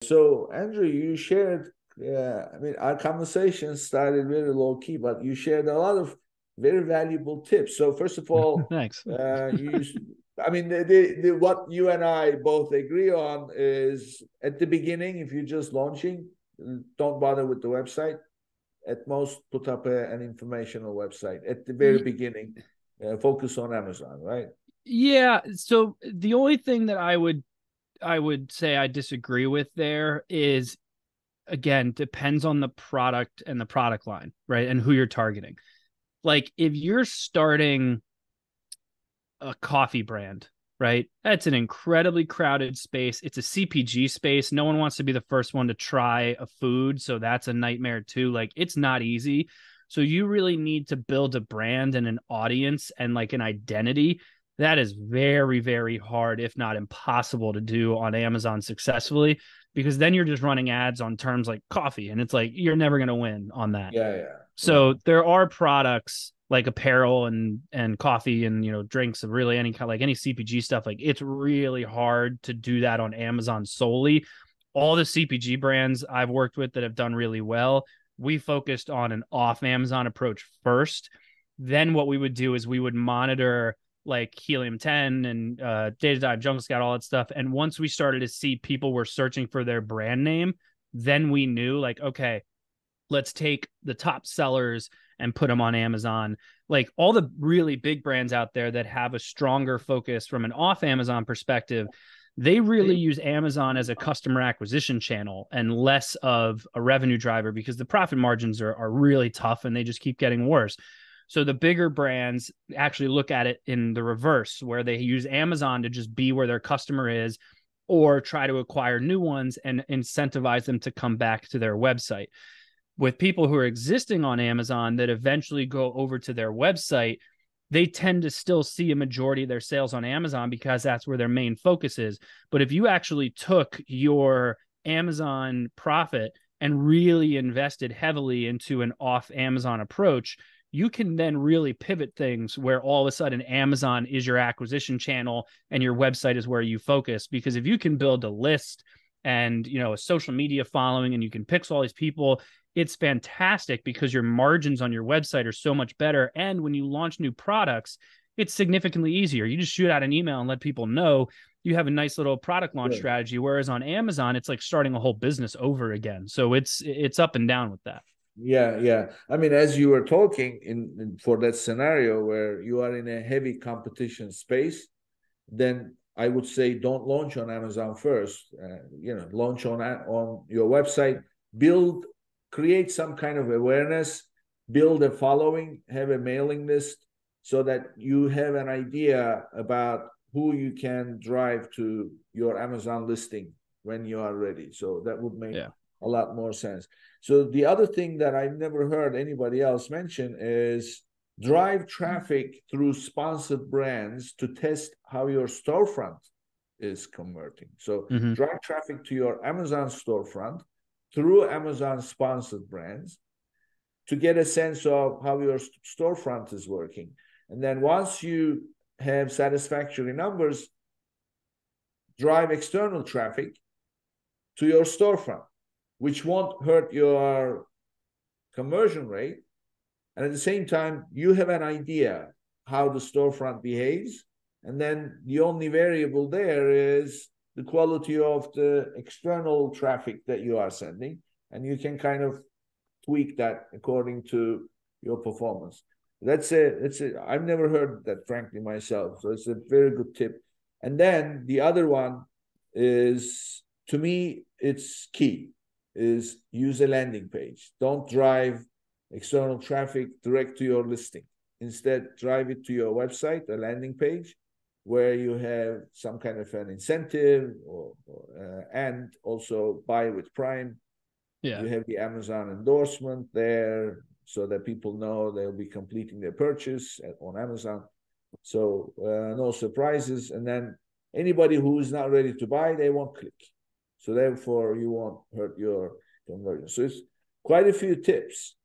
So, Andrew, you shared, I mean, our conversation started very low key, but you shared a lot of very valuable tips. So, first of all, Thanks. you, I mean, what you and I both agree on is at the beginning, if you're just launching, don't bother with the website. At most, put up an informational website at the very Y- beginning. Focus on Amazon, right? Yeah, so the only thing that I would say I disagree with there is, again, depends on the product and the product line, right? And who you're targeting. Like if you're starting a coffee brand, right? That's an incredibly crowded space. It's a CPG space. No one wants to be the first one to try a food, so that's a nightmare too. Like it's not easy. So you really need to build a brand and an audience and like an identity. That is very, very hard, if not impossible, to do on Amazon successfully, because then you're just running ads on terms like coffee, and it's like you're never going to win on that. Yeah, yeah, yeah. So there are products like apparel and coffee and drinks and really any kind, like any CPG stuff. Like it's really hard to do that on Amazon solely. All the CPG brands I've worked with that have done really well, we focused on an off Amazon approach first. Then what we would do is we would monitor like Helium 10 and Data Dive, Jungle Scout, all that stuff. And once we started to see people were searching for their brand name, then we knew like, okay, let's take the top sellers and put them on Amazon. Like all the really big brands out there that have a stronger focus from an off Amazon perspective, they really use Amazon as a customer acquisition channel and less of a revenue driver, because the profit margins are really tough and they just keep getting worse. So the bigger brands actually look at it in the reverse, where they use Amazon to just be where their customer is, or try to acquire new ones and incentivize them to come back to their website. With people who are existing on Amazon that eventually go over to their website, they tend to still see a majority of their sales on Amazon because that's where their main focus is. But if you actually took your Amazon profit and really invested heavily into an off Amazon approach, you can then really pivot things where all of a sudden Amazon is your acquisition channel and your website is where you focus. Because if you can build a list and a social media following and you can pixel all these people, it's fantastic because your margins on your website are so much better. And when you launch new products, it's significantly easier. You just shoot out an email and let people know you have a nice little product launch Good. strategy. Whereas on Amazon, it's like starting a whole business over again. So it's up and down with that. Yeah, yeah. I mean, as you were talking for that scenario where you are in a heavy competition space, then I would say don't launch on Amazon first. Launch on your website, build, create some kind of awareness, build a following, have a mailing list, so that you have an idea about who you can drive to your Amazon listing when you are ready. So that would make Yeah. a lot more sense. So the other thing that I've never heard anybody else mention is drive traffic through sponsored brands to test how your storefront is converting. So Mm-hmm. drive traffic to your Amazon storefront through Amazon sponsored brands to get a sense of how your storefront is working. And then once you have satisfactory numbers, drive external traffic to your storefront, which won't hurt your conversion rate. And at the same time, you have an idea how the storefront behaves. And then the only variable there is the quality of the external traffic that you are sending. And you can kind of tweak that according to your performance. I've never heard that, frankly, myself. So it's a very good tip. And then the other one is, to me, it's key, is use a landing page. Don't drive external traffic direct to your listing. Instead, drive it to your website, a landing page, where you have some kind of an incentive and also buy with Prime. Yeah. You have the Amazon endorsement there so that people know they'll be completing their purchase on Amazon. So no surprises. And then anybody who is not ready to buy, they won't click. So therefore, you won't hurt your conversion. So it's quite a few tips.